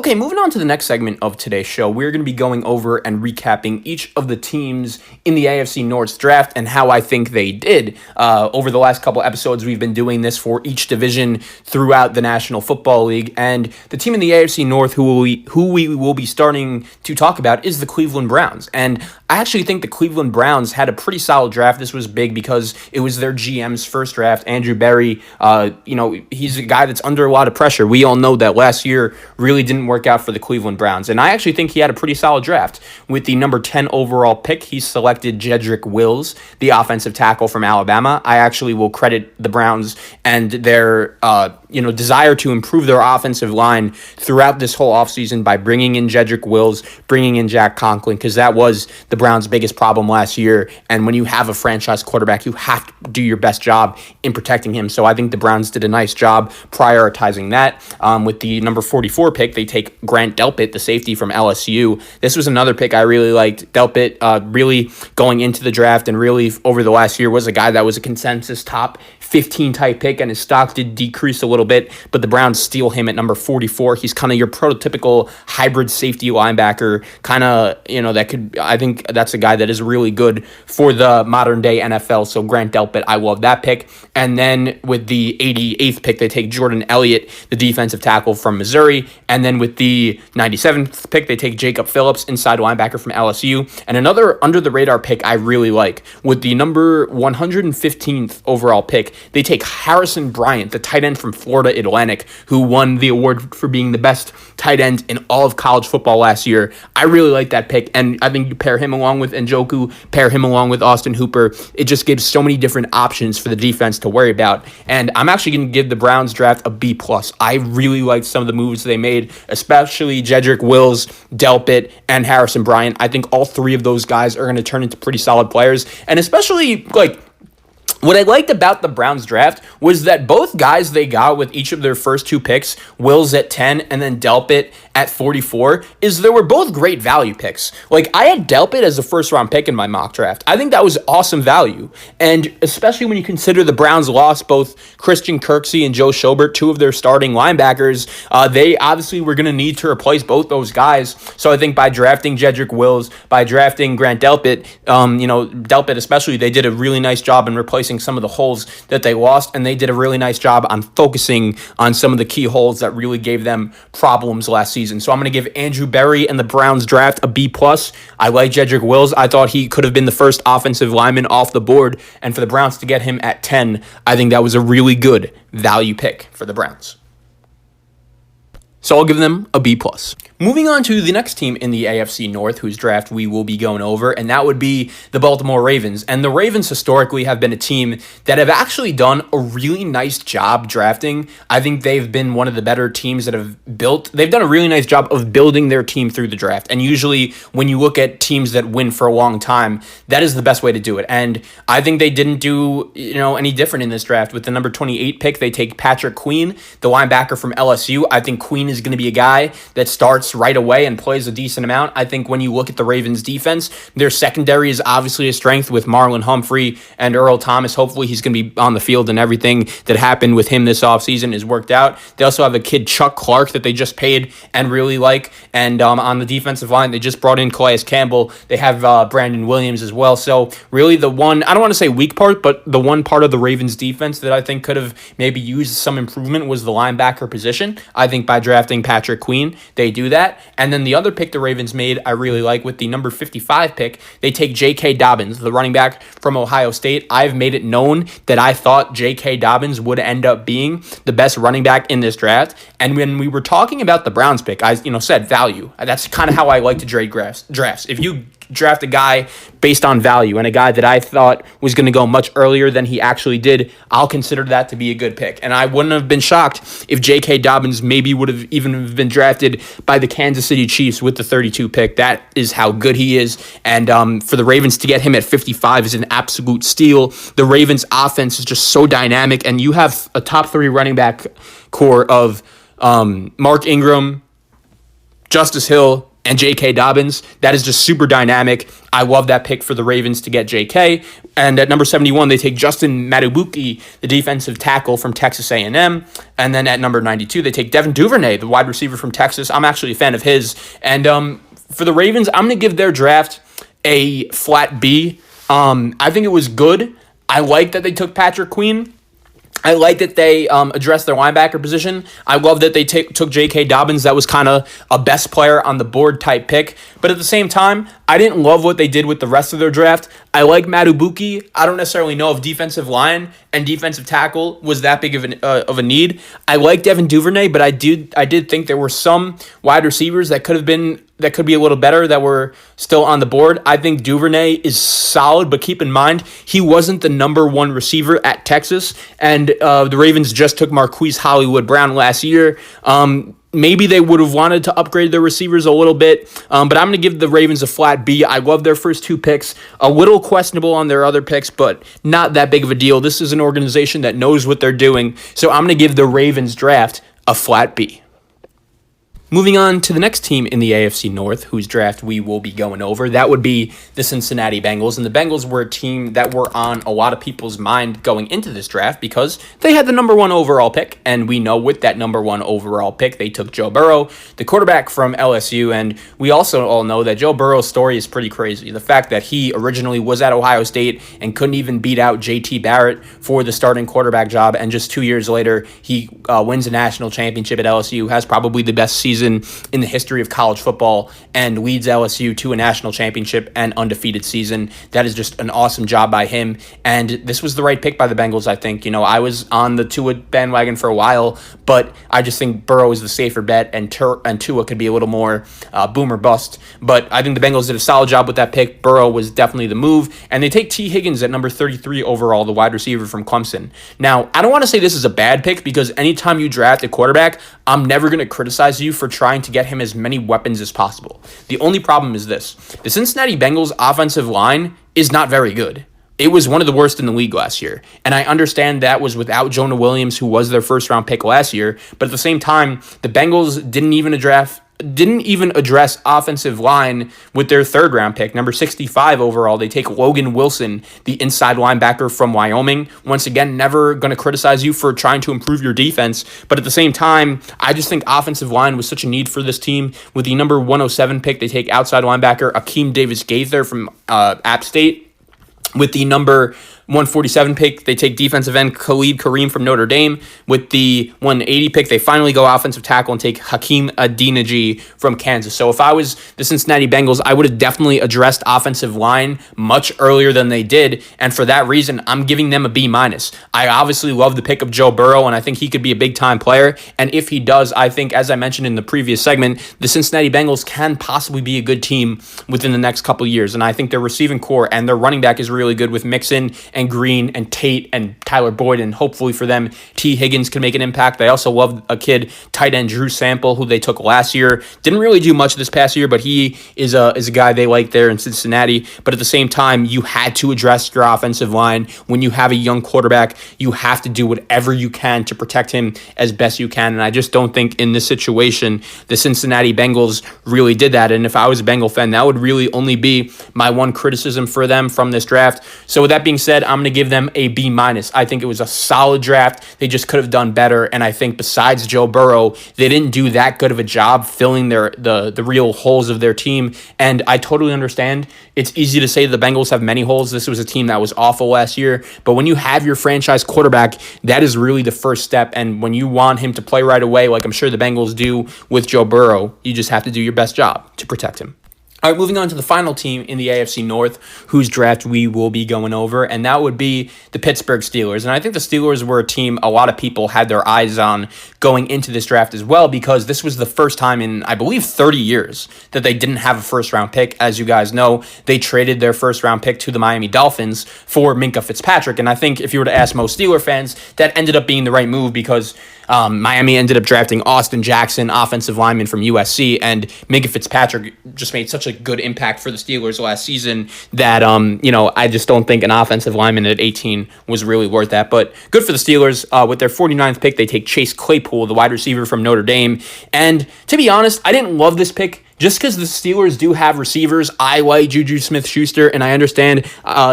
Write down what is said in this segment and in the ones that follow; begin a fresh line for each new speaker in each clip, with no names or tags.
Okay, moving on to the next segment of today's show, we're going to be going over and recapping each of the teams in the AFC North's draft and how I think they did. Over the last couple episodes, we've been doing this for each division throughout the National Football League, and the team in the AFC North who we will be starting to talk about is the Cleveland Browns. And I actually think the Cleveland Browns had a pretty solid draft. This was big because it was their GM's first draft. Andrew Berry, he's a guy that's under a lot of pressure. We all know that last year really didn't work out for the Cleveland Browns, and I actually think he had a pretty solid draft. With the number 10 overall pick, he selected Jedrick Wills, the offensive tackle from Alabama. I actually will credit the Browns and their desire to improve their offensive line throughout this whole offseason by bringing in Jedrick Wills, bringing in Jack Conklin, because that was the Browns' biggest problem last year. And when you have a franchise quarterback, you have to do your best job in protecting him. So I think the Browns did a nice job prioritizing that. With the number 44 pick, they take Grant Delpit, the safety from LSU. This was another pick I really liked. Delpit really going into the draft and really over the last year was a guy that was a consensus top 15 type pick, and his stock did decrease a little bit, but the Browns steal him at number 44. He's kind of your prototypical hybrid safety linebacker, I think that's a guy that is really good for the modern day NFL. So Grant Delpit, I love that pick. And then with the 88th pick, they take Jordan Elliott, the defensive tackle from Missouri. And then with the 97th pick, they take Jacob Phillips, inside linebacker from LSU. And another under the radar pick I really like, with the number 115th overall pick, they take Harrison Bryant, the tight end from Florida Atlantic, who won the award for being the best tight end in all of college football last year. I really like that pick, and I think you pair him along with Njoku, pair him along with Austin Hooper. It just gives so many different options for the defense to worry about, and I'm actually going to give the Browns draft a B+. I really liked some of the moves they made, especially Jedrick Wills, Delpit, and Harrison Bryant. I think all three of those guys are going to turn into pretty solid players, and especially, what I liked about the Browns draft was that both guys they got with each of their first two picks, Wills at 10 and then Delpit at 44, is they were both great value picks. I had Delpit as a first-round pick in my mock draft. I think that was awesome value, and especially when you consider the Browns lost both Christian Kirksey and Joe Schobert, two of their starting linebackers. They obviously were going to need to replace both those guys, so I think by drafting Jedrick Wills, by drafting Grant Delpit, Delpit especially, they did a really nice job in replacing some of the holes that they lost, and they did a really nice job on focusing on some of the key holes that really gave them problems last season. So I'm going to give Andrew Berry and the Browns draft a B+. I like Jedrick Wills. I thought he could have been the first offensive lineman off the board, and for the Browns to get him at 10, I think that was a really good value pick for the Browns. So I'll give them a B+. Moving on to the next team in the AFC North, whose draft we will be going over, and that would be the Baltimore Ravens. And the Ravens historically have been a team that have actually done a really nice job drafting. I think they've been one of the better teams that they've done a really nice job of building their team through the draft. And usually when you look at teams that win for a long time, that is the best way to do it. And I think they didn't do, any different in this draft. With the number 28 pick, they take Patrick Queen, the linebacker from LSU. I think Queen is going to be a guy that starts right away and plays a decent amount. I think when you look at the Ravens defense, their secondary is obviously a strength with Marlon Humphrey and Earl Thomas. Hopefully he's going to be on the field, and everything that happened with him this offseason has worked out. They also have a kid, Chuck Clark, that they just paid and really like. And on the defensive line, they just brought in Calais Campbell. They have Brandon Williams as well. So really the one, I don't want to say weak part, but the one part of the Ravens defense that I think could have maybe used some improvement was the linebacker position. I think by drafting Patrick Queen, they do that. And then the other pick the Ravens made, I really like. With the number 55 pick, they take J.K. Dobbins, the running back from Ohio State. I've made it known that I thought J.K. Dobbins would end up being the best running back in this draft. And when we were talking about the Browns pick, I said value. That's kind of how I like to trade drafts. If you draft a guy based on value and a guy that I thought was going to go much earlier than he actually did, I'll consider that to be a good pick. And I wouldn't have been shocked if J.K. Dobbins maybe would have even been drafted by the Kansas City Chiefs with the 32 pick. That is how good he is. And for the Ravens to get him at 55 is an absolute steal. The Ravens offense is just so dynamic, and you have a top 3 running back core of Mark Ingram, Justice Hill, and J.K. Dobbins. That is just super dynamic. I love that pick for the Ravens to get J.K. And at number 71, they take Justin Madubuike, the defensive tackle from Texas A&M. And then at number 92, they take Devin Duvernay, the wide receiver from Texas. I'm actually a fan of his. And for the Ravens, I'm going to give their draft a flat B. I think it was good. I like that they took Patrick Queen. I like that they addressed their linebacker position. I love that they took J.K. Dobbins. That was kind of a best player on the board type pick. But at the same time, I didn't love what they did with the rest of their draft. I like Madubuike. I don't necessarily know if defensive line and defensive tackle was that big of a need. I like Devin Duvernay, but I did think there were some wide receivers that could be a little better that were still on the board. I think Duvernay is solid, but keep in mind, he wasn't the number one receiver at Texas, and the Ravens just took Marquise Hollywood-Brown last year. Maybe they would have wanted to upgrade their receivers a little bit, but I'm going to give the Ravens a flat B. I love their first two picks. A little questionable on their other picks, but not that big of a deal. This is an organization that knows what they're doing, so I'm going to give the Ravens draft a flat B. Moving on to the next team in the AFC North, whose draft we will be going over, that would be the Cincinnati Bengals. And the Bengals were a team that were on a lot of people's mind going into this draft because they had the number one overall pick. And we know with that number one overall pick, they took Joe Burrow, the quarterback from LSU. And we also all know that Joe Burrow's story is pretty crazy. The fact that he originally was at Ohio State and couldn't even beat out JT Barrett for the starting quarterback job. And just 2 years later, he wins a national championship at LSU, has probably the best season in the history of college football, and leads LSU to a national championship and undefeated season. That is just an awesome job by him, and this was the right pick by the Bengals, I think. I was on the Tua bandwagon for a while, but I just think Burrow is the safer bet, and Tua could be a little more boom or bust. But I think the Bengals did a solid job with that pick. Burrow was definitely the move, and they take T. Higgins at number 33 overall, the wide receiver from Clemson. Now, I don't want to say this is a bad pick, because anytime you draft a quarterback, I'm never going to criticize you for trying to get him as many weapons as possible. The only problem is this. The Cincinnati Bengals offensive line is not very good. It was one of the worst in the league last year. And I understand that was without Jonah Williams, who was their first round pick last year. But at the same time, the Bengals didn't even address offensive line with their third round pick, number 65 overall. They take Logan Wilson, the inside linebacker from Wyoming. Once again, never going to criticize you for trying to improve your defense, but at the same time, I just think offensive line was such a need for this team. With the number 107 pick, they take outside linebacker Akeem Davis-Gaither from App State. With the number 147 pick, they take defensive end Khalid Kareem from Notre Dame. With the 180 pick, they finally go offensive tackle and take Hakeem Adeniji from Kansas. So if I was the Cincinnati Bengals, I would have definitely addressed offensive line much earlier than they did. And for that reason, I'm giving them a B-. I obviously love the pick of Joe Burrow, and I think he could be a big-time player. And if he does, I think, as I mentioned in the previous segment, the Cincinnati Bengals can possibly be a good team within the next couple of years. And I think their receiving core and their running back is really good with Mixon and Green and Tate and Tyler Boyd, and hopefully for them, T. Higgins can make an impact. They also love a kid, tight end Drew Sample, who they took last year. Didn't really do much this past year, but he is a guy they like there in Cincinnati. But at the same time, you had to address your offensive line. When you have a young quarterback, you have to do whatever you can to protect him as best you can. And I just don't think in this situation, the Cincinnati Bengals really did that. And if I was a Bengal fan, that would really only be my one criticism for them from this draft. So with that being said, I'm going to give them a B-. I think it was a solid draft. They just could have done better. And I think besides Joe Burrow, they didn't do that good of a job filling the real holes of their team. And I totally understand. It's easy to say the Bengals have many holes. This was a team that was awful last year. But when you have your franchise quarterback, that is really the first step. And when you want him to play right away, like I'm sure the Bengals do with Joe Burrow, you just have to do your best job to protect him. All right, moving on to the final team in the AFC North, whose draft we will be going over, and that would be the Pittsburgh Steelers. And I think the Steelers were a team a lot of people had their eyes on going into this draft as well, because this was the first time in, I believe, 30 years that they didn't have a first-round pick. As you guys know, they traded their first-round pick to the Miami Dolphins for Minkah Fitzpatrick. And I think if you were to ask most Steeler fans, that ended up being the right move, because Miami ended up drafting Austin Jackson, offensive lineman from USC, and Minkah Fitzpatrick just made such a good impact for the Steelers last season that, I just don't think an offensive lineman at 18 was really worth that. But good for the Steelers. With their 49th pick, they take Chase Claypool, the wide receiver from Notre Dame. And to be honest, I didn't love this pick just because the Steelers do have receivers, I like Juju Smith-Schuster, and I understand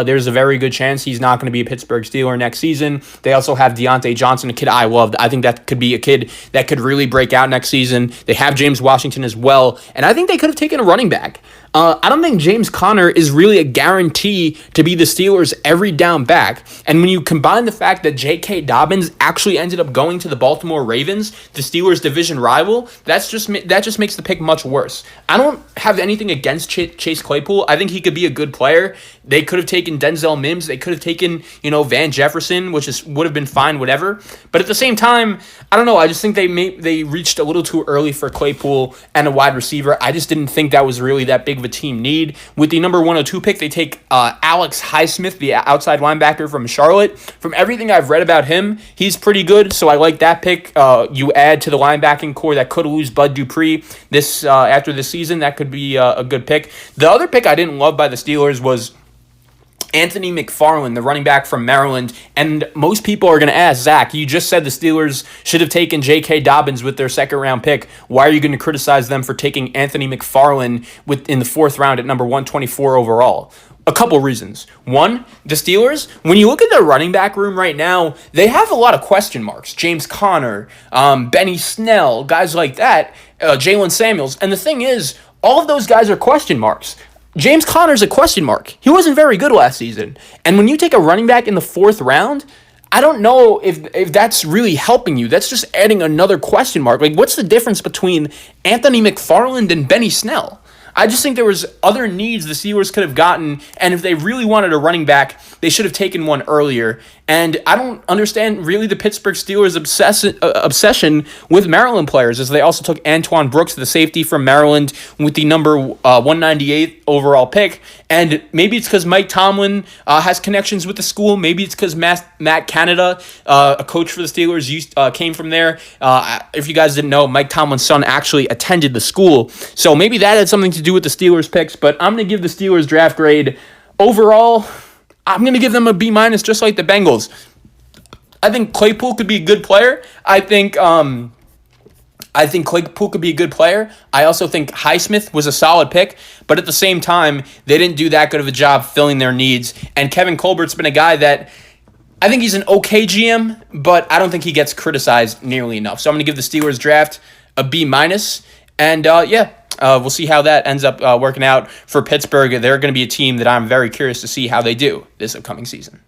there's a very good chance he's not going to be a Pittsburgh Steeler next season. They also have Deontay Johnson, a kid I loved. I think that could be a kid that could really break out next season. They have James Washington as well, and I think they could have taken a running back. I don't think James Conner is really a guarantee to be the Steelers' every down back. And when you combine the fact that J.K. Dobbins actually ended up going to the Baltimore Ravens, the Steelers' division rival, that just makes the pick much worse. I don't have anything against Chase Claypool. I think he could be a good player. They could have taken Denzel Mims. They could have taken, Van Jefferson, which would have been fine, whatever. But at the same time, I don't know. I just think they reached a little too early for Claypool and a wide receiver. I just didn't think that was really that big of a team need. With the number 102 pick, they take Alex Highsmith, the outside linebacker from Charlotte. From everything I've read about him, he's pretty good, so I like that pick. You add to the linebacking core that could lose Bud Dupree after this season. That could be a good pick. The other pick I didn't love by the Steelers was Anthony McFarland, the running back from Maryland. And most people are going to ask, Zach, you just said the Steelers should have taken J.K. Dobbins with their second-round pick. Why are you going to criticize them for taking Anthony McFarland in the fourth round at number 124 overall? A couple reasons. One, the Steelers, when you look at their running back room right now, they have a lot of question marks. James Conner, Benny Snell, guys like that, Jalen Samuels. And the thing is, all of those guys are question marks. James Conner's a question mark. He wasn't very good last season. And when you take a running back in the fourth round, I don't know if that's really helping you. That's just adding another question mark. Like, what's the difference between Anthony McFarland and Benny Snell? I just think there was other needs the Steelers could have gotten, and if they really wanted a running back, they should have taken one earlier. And I don't understand really the Pittsburgh Steelers' obsession with Maryland players, as they also took Antoine Brooks, the safety from Maryland, with the number 198 overall pick. And maybe it's because Mike Tomlin has connections with the school. Maybe it's because Matt Canada, a coach for the Steelers, came from there. If you guys didn't know, Mike Tomlin's son actually attended the school. So maybe that had something to do with the Steelers picks. But I'm going to give the Steelers draft grade overall, I'm going to give them a B-, just like the Bengals. I think Claypool could be a good player. I think Claypool could be a good player. I also think Highsmith was a solid pick, but at the same time, they didn't do that good of a job filling their needs. And Kevin Colbert's been a guy that I think he's an okay GM, but I don't think he gets criticized nearly enough. So I'm going to give the Steelers draft a B-. And we'll see how that ends up working out for Pittsburgh. They're going to be a team that I'm very curious to see how they do this upcoming season.